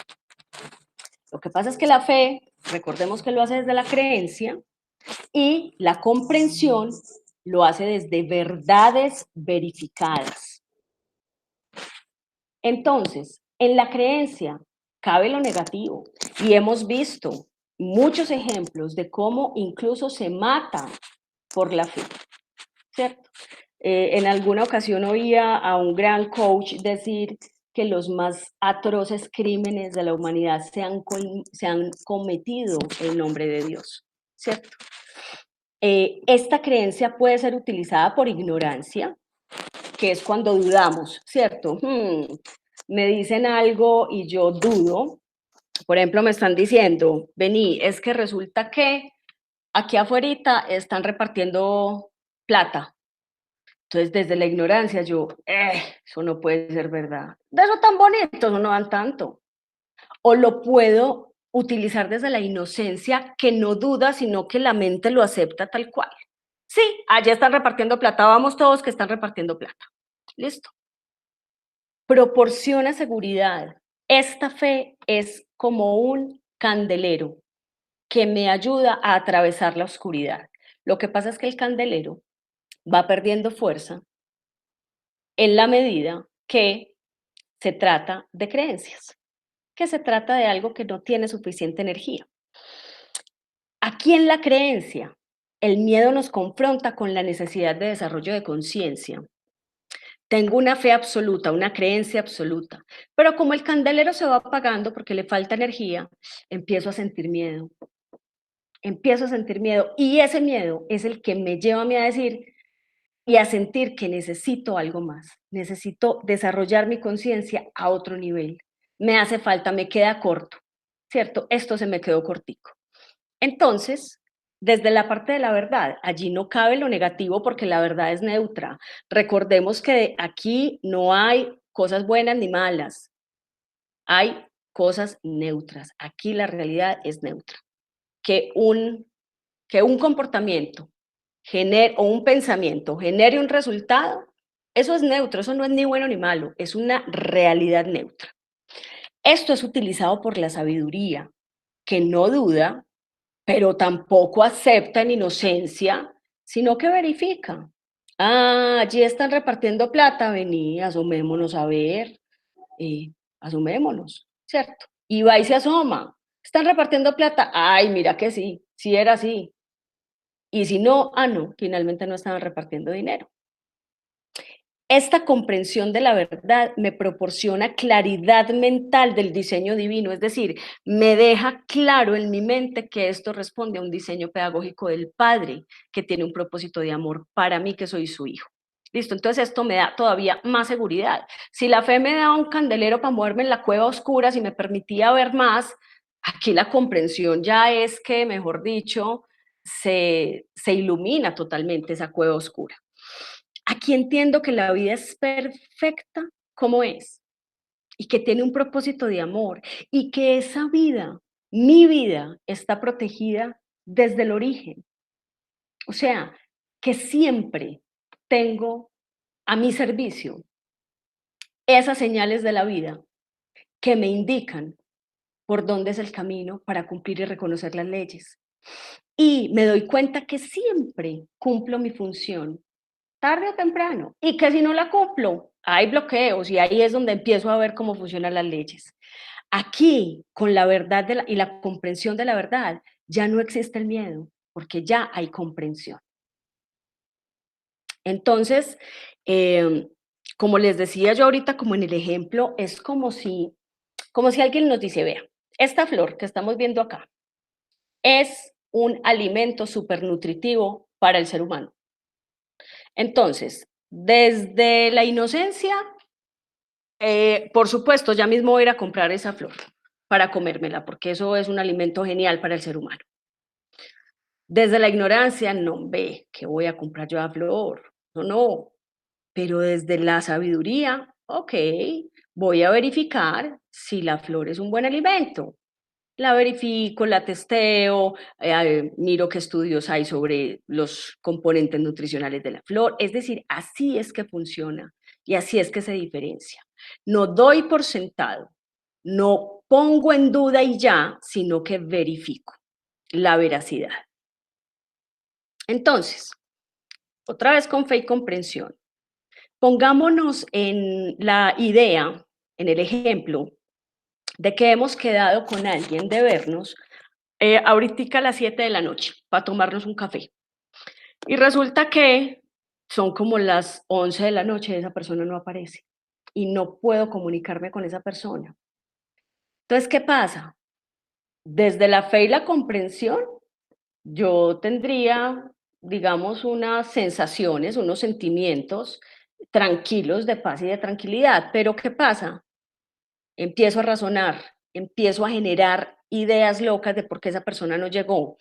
Lo que pasa es que la fe, recordemos que lo hace desde la creencia, y la comprensión lo hace desde verdades verificadas. Entonces, en la creencia cabe lo negativo y hemos visto muchos ejemplos de cómo incluso se mata por la fe, ¿cierto? En alguna ocasión oía a un gran coach decir que los más atroces crímenes de la humanidad se han cometido en nombre de Dios, ¿cierto? Esta creencia puede ser utilizada por ignorancia, que es cuando dudamos, ¿cierto? Me dicen algo y yo dudo. Por ejemplo, me están diciendo, vení, es que resulta que aquí afuera están repartiendo plata. Entonces, desde la ignorancia, yo, eso no puede ser verdad. De eso tan bonito, no dan tanto. O lo puedo utilizar desde la inocencia, que no duda, sino que la mente lo acepta tal cual. Sí, allá están repartiendo plata, vamos todos que están repartiendo plata. Listo. Proporciona seguridad. Esta fe es como un candelero que me ayuda a atravesar la oscuridad. Lo que pasa es que el candelero va perdiendo fuerza en la medida que se trata de creencias, que se trata de algo que no tiene suficiente energía. Aquí en la creencia, el miedo nos confronta con la necesidad de desarrollo de conciencia. Tengo una fe absoluta, una creencia absoluta, pero como el candelero se va apagando porque le falta energía, empiezo a sentir miedo. Empiezo a sentir miedo y ese miedo es el que me lleva a mí a decir y a sentir que necesito algo más. Necesito desarrollar mi conciencia a otro nivel. Me hace falta, me queda corto, ¿cierto? Esto se me quedó cortico. Entonces, desde la parte de la verdad, allí no cabe lo negativo porque la verdad es neutra. Recordemos que aquí no hay cosas buenas ni malas, hay cosas neutras. Aquí la realidad es neutra. Que un comportamiento o un pensamiento genere un resultado, Eso es neutro, eso no es ni bueno ni malo, es una realidad neutra. Esto es utilizado por la sabiduría, que no duda, pero tampoco acepta en inocencia, sino que verifica. Ah, allí están repartiendo plata, vení, asomémonos a ver, asomémonos, ¿cierto? Y va y se asoma. ¿Están repartiendo plata? Ay, mira que sí, sí era así. Y si no, ah, no, finalmente no estaban repartiendo dinero. Esta comprensión de la verdad me proporciona claridad mental del diseño divino, es decir, me deja claro en mi mente que esto responde a un diseño pedagógico del Padre, que tiene un propósito de amor para mí, que soy su hijo. Listo, entonces esto me da todavía más seguridad. Si la fe me daba un candelero para moverme en la cueva oscura, si me permitía ver más, aquí la comprensión ya es que, mejor dicho, se ilumina totalmente esa cueva oscura. Aquí entiendo que la vida es perfecta como es y que tiene un propósito de amor y que esa vida, mi vida, está protegida desde el origen. O sea, que siempre tengo a mi servicio esas señales de la vida que me indican por dónde es el camino para cumplir y reconocer las leyes. Y me doy cuenta que siempre cumplo mi función tarde o temprano, y que si no la cumplo, hay bloqueos y ahí es donde empiezo a ver cómo funcionan las leyes. Aquí, con la verdad y la comprensión de la verdad, ya no existe el miedo, porque ya hay comprensión. Entonces, como les decía yo ahorita, como en el ejemplo, es como si alguien nos dice, vea, esta flor que estamos viendo acá es un alimento supernutritivo para el ser humano. Entonces, desde la inocencia, por supuesto, ya mismo voy a ir a comprar esa flor para comérmela, porque eso es un alimento genial para el ser humano. Desde la ignorancia, no ve que voy a comprar yo la flor, no, no. Pero desde la sabiduría, ok, voy a verificar si la flor es un buen alimento. La verifico, la testeo, miro qué estudios hay sobre los componentes nutricionales de la flor. Es decir, así es que funciona y así es que se diferencia. No doy por sentado, no pongo en duda y ya, sino que verifico la veracidad. Entonces, otra vez con fe y comprensión, pongámonos en la idea, en el ejemplo, de que hemos quedado con alguien de vernos ahorita a las 7 de la noche para tomarnos un café. Y resulta que son como las 11 de la noche y esa persona no aparece. Y no puedo comunicarme con esa persona. Entonces, ¿qué pasa? Desde la fe y la comprensión, yo tendría, digamos, unas sensaciones, unos sentimientos tranquilos de paz y de tranquilidad. Pero ¿qué pasa? Empiezo a razonar, empiezo a generar ideas locas de por qué esa persona no llegó.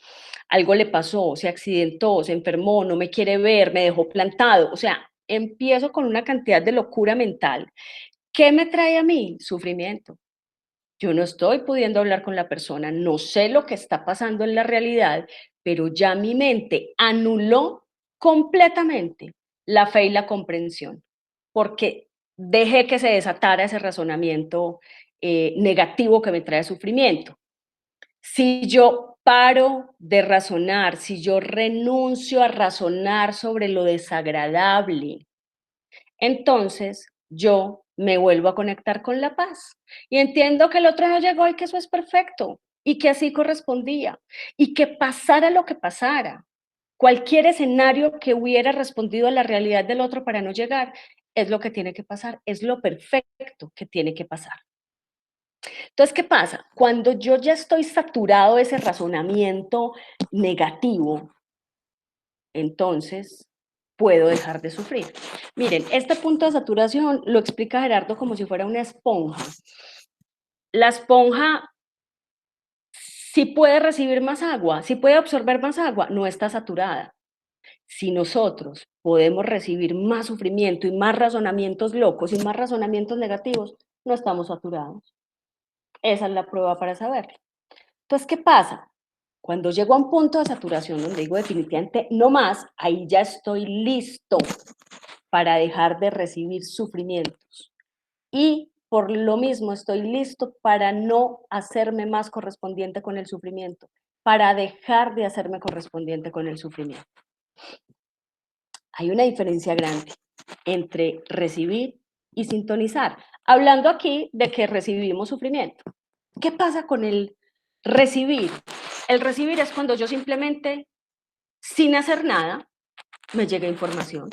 Algo le pasó, se accidentó, se enfermó, no me quiere ver, me dejó plantado. O sea, empiezo con una cantidad de locura mental. ¿Qué me trae a mí? Sufrimiento. Yo no estoy pudiendo hablar con la persona, no sé lo que está pasando en la realidad, pero ya mi mente anuló completamente la fe y la comprensión, porque dejé que se desatara ese razonamiento negativo que me trae sufrimiento. Si yo paro de razonar, si yo renuncio a razonar sobre lo desagradable, entonces yo me vuelvo a conectar con la paz y entiendo que el otro no llegó y que eso es perfecto y que así correspondía y que pasara lo que pasara, cualquier escenario que hubiera respondido a la realidad del otro para no llegar, es lo que tiene que pasar, es lo perfecto que tiene que pasar. Entonces, ¿qué pasa? Cuando yo ya estoy saturado de ese razonamiento negativo, entonces puedo dejar de sufrir. Miren, este punto de saturación lo explica Gerardo como si fuera una esponja. La esponja sí puede recibir más agua, sí puede absorber más agua, no está saturada. Si nosotros podemos recibir más sufrimiento y más razonamientos locos y más razonamientos negativos, no estamos saturados. Esa es la prueba para saberlo. Entonces, ¿qué pasa? Cuando llego a un punto de saturación donde digo definitivamente no más, ahí ya estoy listo para dejar de recibir sufrimientos. Y por lo mismo estoy listo para no hacerme más correspondiente con el sufrimiento, para dejar de hacerme correspondiente con el sufrimiento. Hay una diferencia grande entre recibir y sintonizar. Hablando aquí de que recibimos sufrimiento. ¿Qué pasa con el recibir? El recibir es cuando yo simplemente, sin hacer nada, me llega información.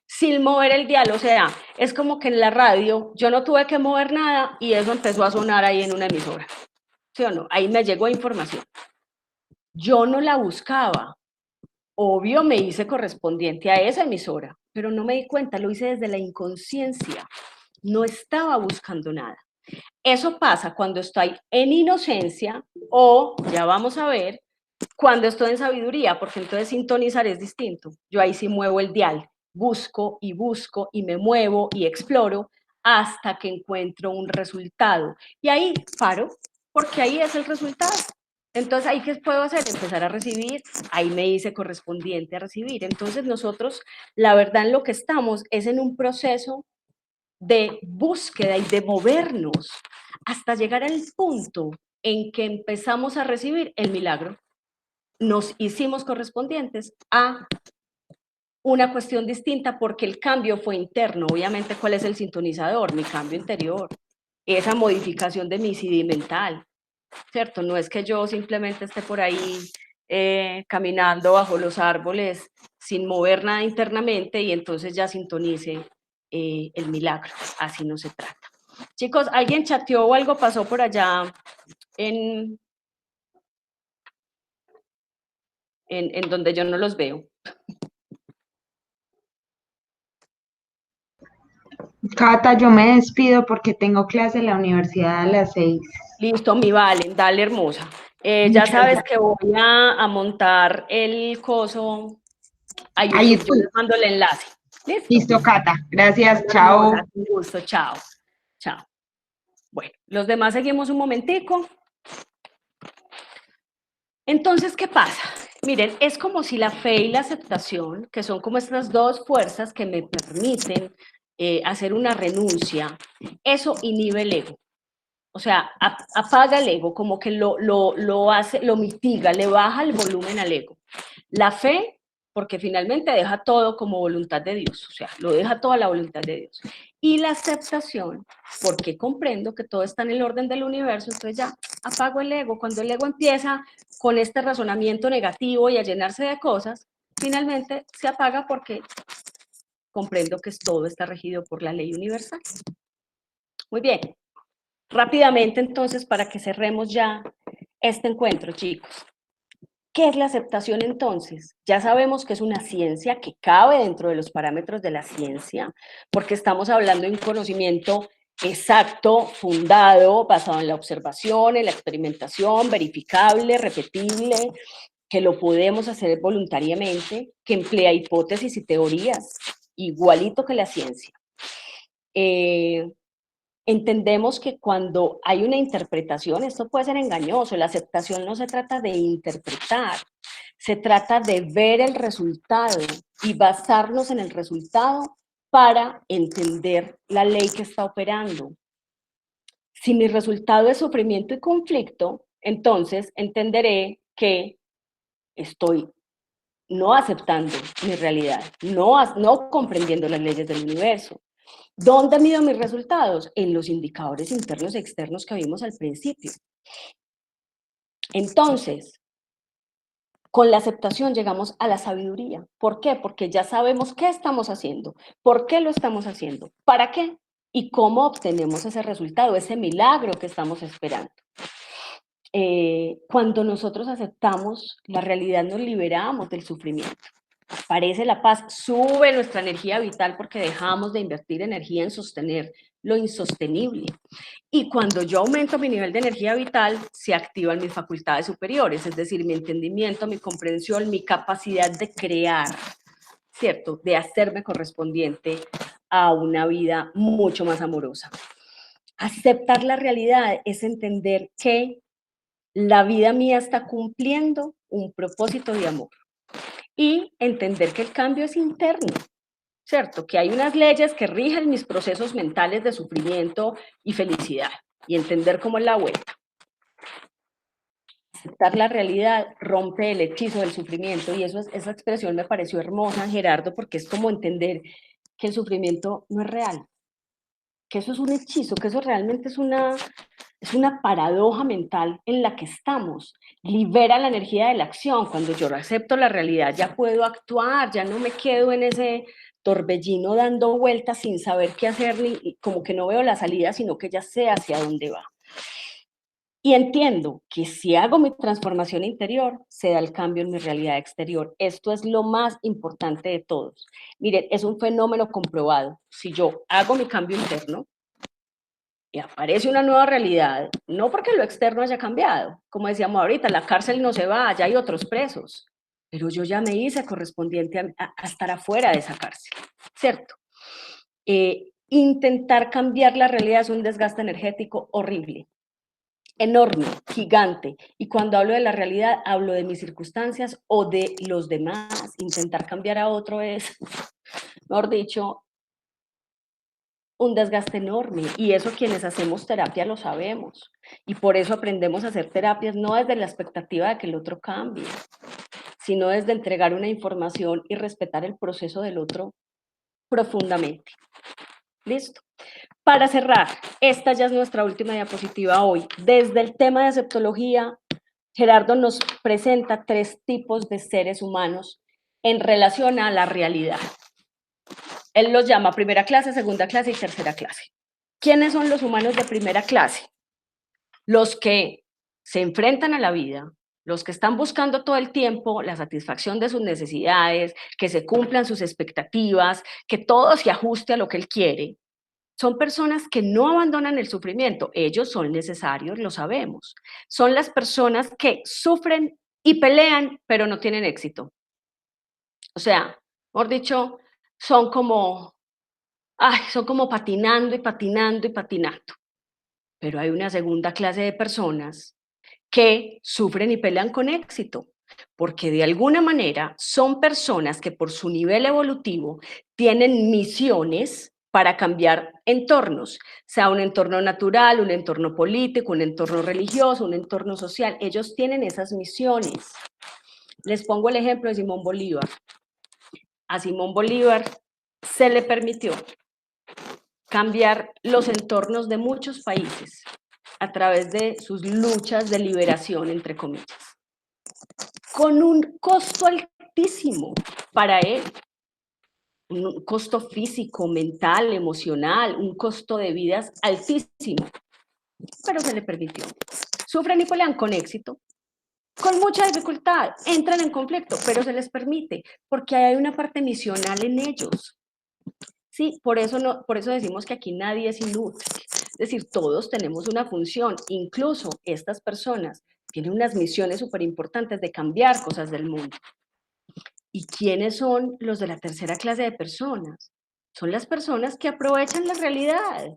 Sin mover el dial, o sea, es como que en la radio yo no tuve que mover nada y eso empezó a sonar ahí en una emisora. ¿Sí o no? Ahí me llegó información. Yo no la buscaba. Obvio me hice correspondiente a esa emisora, pero no me di cuenta, lo hice desde la inconsciencia. No estaba buscando nada. Eso pasa cuando estoy en inocencia o, ya vamos a ver, cuando estoy en sabiduría, porque entonces sintonizar es distinto. Yo ahí sí muevo el dial, busco y me muevo y exploro hasta que encuentro un resultado. Y ahí paro, porque ahí es el resultado. Entonces, ¿ahí qué puedo hacer? Empezar a recibir, ahí me dice correspondiente a recibir. Entonces, nosotros, la verdad, en lo que estamos es en un proceso de búsqueda y de movernos hasta llegar al punto en que empezamos a recibir el milagro. Nos hicimos correspondientes a una cuestión distinta porque el cambio fue interno. Obviamente, ¿cuál es el sintonizador? Mi cambio interior, esa modificación de mi CD mental, ¿cierto? No es que yo simplemente esté por ahí caminando bajo los árboles sin mover nada internamente y entonces ya sintonice el milagro. Así no se trata. Chicos, ¿alguien chateó o algo pasó por allá en donde yo no los veo? Cata, yo me despido porque tengo clase en la universidad a las 6. Listo, mi Valen, dale hermosa. Ya sabes que voy a montar el coso a YouTube. Yo les mando el enlace. ¿Listo? Listo, Cata. Gracias, Dale, chao. hermosa, un gusto, chao. Chao. Bueno, los demás seguimos un momentico. Entonces, ¿qué pasa? Miren, es como si la fe y la aceptación, que son como estas dos fuerzas que me permiten hacer una renuncia, eso inhibe el ego. O sea, apaga el ego, como que lo hace, lo mitiga, le baja el volumen al ego. La fe, porque finalmente deja todo como voluntad de Dios, o sea, lo deja toda la voluntad de Dios. Y la aceptación, porque comprendo que todo está en el orden del universo, entonces ya apago el ego. Cuando el ego empieza con este razonamiento negativo y a llenarse de cosas, finalmente se apaga porque comprendo que todo está regido por la ley universal. Muy bien. Rápidamente, entonces, para que cerremos ya este encuentro, chicos. ¿Qué es la aceptación entonces? Ya sabemos que es una ciencia que cabe dentro de los parámetros de la ciencia, porque estamos hablando de un conocimiento exacto, fundado, basado en la observación, en la experimentación, verificable, repetible, que lo podemos hacer voluntariamente, que emplea hipótesis y teorías, igualito que la ciencia. Entendemos que cuando hay una interpretación, esto puede ser engañoso, la aceptación no se trata de interpretar, se trata de ver el resultado y basarnos en el resultado para entender la ley que está operando. Si mi resultado es sufrimiento y conflicto, entonces entenderé que estoy no aceptando mi realidad, no comprendiendo las leyes del universo. ¿Dónde mido mis resultados? En los indicadores internos y externos que vimos al principio. Entonces, con la aceptación llegamos a la sabiduría. ¿Por qué? Porque ya sabemos qué estamos haciendo, por qué lo estamos haciendo, para qué y cómo obtenemos ese resultado, ese milagro que estamos esperando. Cuando nosotros aceptamos la realidad, nos liberamos del sufrimiento. Aparece la paz, sube nuestra energía vital porque dejamos de invertir energía en sostener lo insostenible. Y cuando yo aumento mi nivel de energía vital, se activan mis facultades superiores, es decir, mi entendimiento, mi comprensión, mi capacidad de crear, ¿cierto? De hacerme correspondiente a una vida mucho más amorosa. Aceptar la realidad es entender que la vida mía está cumpliendo un propósito de amor. Y entender que el cambio es interno. ¿cierto? Que hay unas leyes que rigen mis procesos mentales de sufrimiento y felicidad, y entender cómo es la vuelta. Aceptar la realidad rompe el hechizo del sufrimiento, y esa expresión me pareció hermosa, Gerardo, porque es como entender que el sufrimiento no es real, que eso es un hechizo, que eso realmente es una paradoja mental en la que estamos. Libera la energía de la acción. Cuando yo acepto la realidad, ya puedo actuar, ya no me quedo en ese torbellino dando vueltas sin saber qué hacer, ni como que no veo la salida, sino que ya sé hacia dónde va. Y entiendo que si hago mi transformación interior, se da el cambio en mi realidad exterior. Esto es lo más importante de todos. Miren, es un fenómeno comprobado. Si yo hago mi cambio interno y aparece una nueva realidad, no porque lo externo haya cambiado, como decíamos ahorita, la cárcel no se va, ya hay otros presos, pero yo ya me hice correspondiente a estar afuera de esa cárcel, ¿cierto? Intentar cambiar la realidad es un desgaste energético horrible, enorme, gigante. Y cuando hablo de la realidad, hablo de mis circunstancias o de los demás. Intentar cambiar a otro es, mejor dicho, un desgaste enorme. Y eso quienes hacemos terapia lo sabemos. Y por eso aprendemos a hacer terapias no desde la expectativa de que el otro cambie, sino desde entregar una información y respetar el proceso del otro profundamente. ¿Listo? Para cerrar, esta ya es nuestra última diapositiva hoy. Desde el tema de aceptología, Gerardo nos presenta 3 tipos de seres humanos en relación a la realidad. Él los llama primera clase, segunda clase y tercera clase. ¿Quiénes son los humanos de primera clase? Los que se enfrentan a la vida, los que están buscando todo el tiempo la satisfacción de sus necesidades, que se cumplan sus expectativas, que todo se ajuste a lo que él quiere. Son personas que no abandonan el sufrimiento, ellos son necesarios, lo sabemos. Son las personas que sufren y pelean, pero no tienen éxito. O sea, mejor dicho, son como patinando y patinando y patinando. Pero hay una segunda clase de personas que sufren y pelean con éxito, porque de alguna manera son personas que por su nivel evolutivo tienen misiones para cambiar entornos, sea un entorno natural, un entorno político, un entorno religioso, un entorno social. Ellos tienen esas misiones. Les pongo el ejemplo de Simón Bolívar. A Simón Bolívar se le permitió cambiar los entornos de muchos países a través de sus luchas de liberación, entre comillas, con un costo altísimo para él, un costo físico, mental, emocional, un costo de vidas altísimo, pero se le permitió. Sufren y pelean con éxito, con mucha dificultad, entran en conflicto, pero se les permite, porque hay una parte misional en ellos. Sí, por eso decimos que aquí nadie es inútil. Es decir, todos tenemos una función, incluso estas personas tienen unas misiones súper importantes de cambiar cosas del mundo. ¿Y quiénes son los de la tercera clase de personas? Son las personas que aprovechan la realidad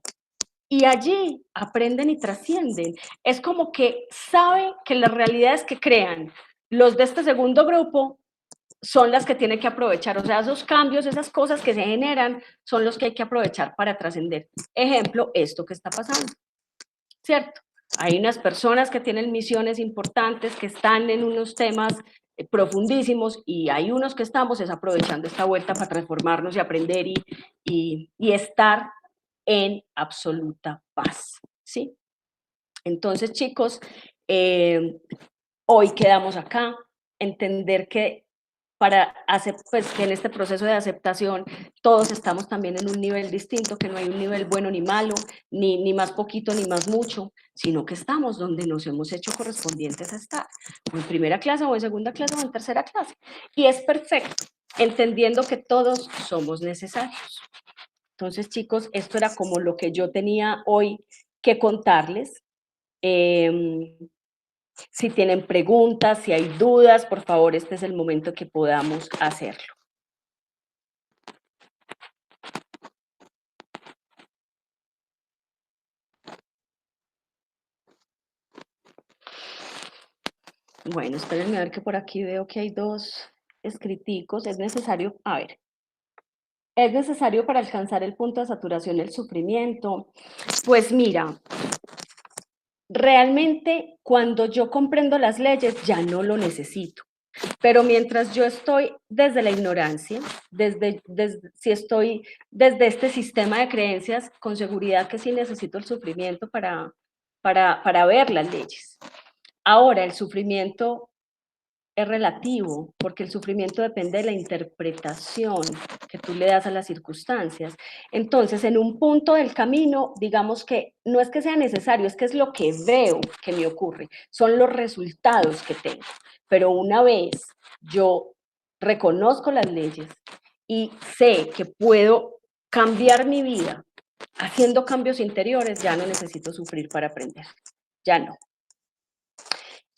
y allí aprenden y trascienden. Es como que saben que las realidades que crean los de este segundo grupo son las que tienen que aprovechar, o sea, esos cambios, esas cosas que se generan, son los que hay que aprovechar para trascender. Ejemplo, esto que está pasando, ¿cierto? Hay unas personas que tienen misiones importantes, que están en unos temas profundísimos, y hay unos que estamos aprovechando esta vuelta para transformarnos y aprender y estar en absoluta paz, ¿sí? Entonces, chicos, hoy quedamos acá, entender que pues, que en este proceso de aceptación todos estamos también en un nivel distinto, que no hay un nivel bueno ni malo, ni más poquito ni más mucho, sino que estamos donde nos hemos hecho correspondientes a estar, o en primera clase, o en segunda clase, o en tercera clase. Y es perfecto, entendiendo que todos somos necesarios. Entonces, chicos, esto era como lo que yo tenía hoy que contarles. Si tienen preguntas, si hay dudas, por favor, este es el momento que podamos hacerlo. Bueno, espérenme a ver que por aquí veo que hay 2 escriticos. Es necesario, a ver, ¿Es necesario para alcanzar el punto de saturación el sufrimiento? Pues mira, realmente cuando yo comprendo las leyes ya no lo necesito. Pero mientras yo estoy desde la ignorancia, si estoy desde este sistema de creencias, con seguridad que sí necesito el sufrimiento para ver las leyes. Ahora, el sufrimiento es relativo, porque el sufrimiento depende de la interpretación que tú le das a las circunstancias. Entonces, en un punto del camino, digamos que no es que sea necesario, es que es lo que veo que me ocurre, son los resultados que tengo. Pero una vez yo reconozco las leyes y sé que puedo cambiar mi vida haciendo cambios interiores, ya no necesito sufrir para aprender, ya no.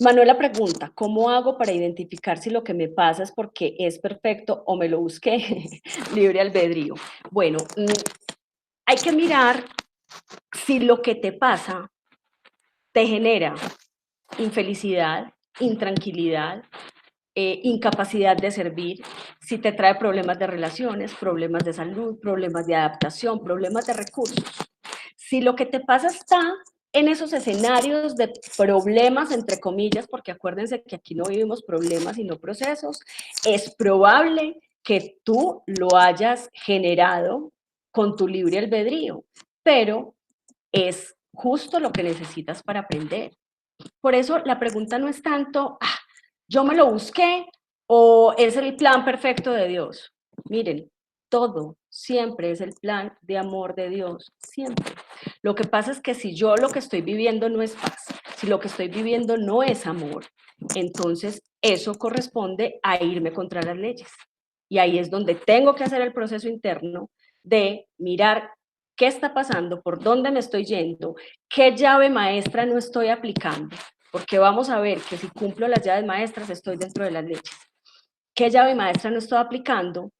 Manuela pregunta, ¿cómo hago para identificar si lo que me pasa es porque es perfecto o me lo busqué? Libre albedrío. Bueno, hay que mirar si lo que te pasa te genera infelicidad, intranquilidad, incapacidad de servir, si te trae problemas de relaciones, problemas de salud, problemas de adaptación, problemas de recursos. Si lo que te pasa está en esos escenarios de problemas, entre comillas, porque acuérdense que aquí no vivimos problemas sino procesos, es probable que tú lo hayas generado con tu libre albedrío, pero es justo lo que necesitas para aprender. Por eso la pregunta no es tanto, yo me lo busqué o es el plan perfecto de Dios. Miren, todo siempre es el plan de amor de Dios, siempre. Lo que pasa es que si yo lo que estoy viviendo no es paz, si lo que estoy viviendo no es amor, entonces eso corresponde a irme contra las leyes. Y ahí es donde tengo que hacer el proceso interno de mirar qué está pasando, por dónde me estoy yendo, qué llave maestra no estoy aplicando, porque vamos a ver que si cumplo las llaves maestras estoy dentro de las leyes. ¿Qué llave maestra no estoy aplicando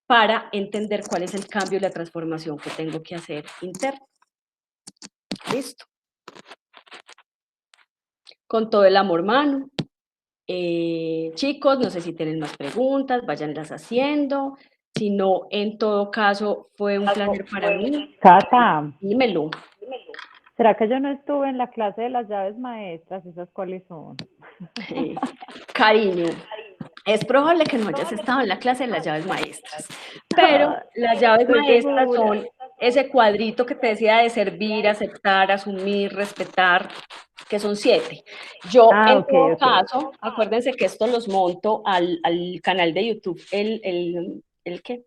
para entender cuál es el cambio y la transformación que tengo que hacer interno? Listo. Con todo el amor, Manu. Chicos, no sé si tienen más preguntas, váyanlas haciendo. Si no, en todo caso, fue un placer para mí. Cata, Dímelo. ¿será que yo no estuve en la clase de las llaves maestras? ¿Esas cuáles son? Cariño, es probable que no hayas estado en la clase de las llaves maestras, pero las llaves Estoy maestras segura. son ese cuadrito que te decía de servir, aceptar, asumir, respetar, que son 7. Yo, en Ok, todo ok. caso, acuérdense que esto los monto al canal de YouTube, ¿qué?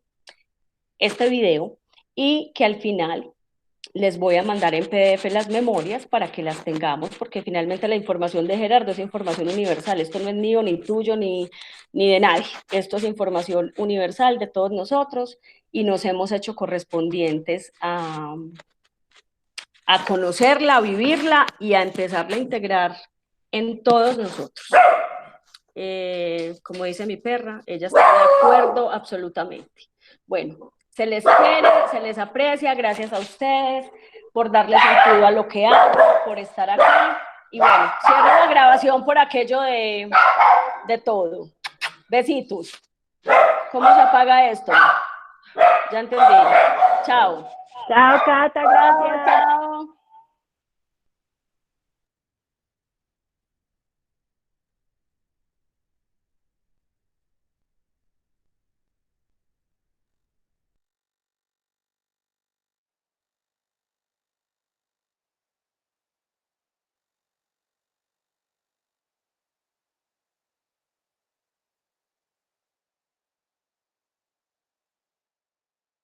Este video, y que al final les voy a mandar en PDF las memorias para que las tengamos, porque finalmente la información de Gerardo es información universal. Esto no es mío, ni tuyo, ni de nadie. Esto es información universal de todos nosotros y nos hemos hecho correspondientes a conocerla, a vivirla y a empezarla a integrar en todos nosotros. Como dice mi perra, ella está de acuerdo absolutamente. Bueno, se les quiere, se les aprecia, gracias a ustedes por darle sentido a lo que hago, por estar aquí. Y bueno, cierro la grabación por aquello de todo. Besitos. ¿Cómo se apaga esto? Ya entendí. Chao. Chao, Cata, gracias. Chao, chao.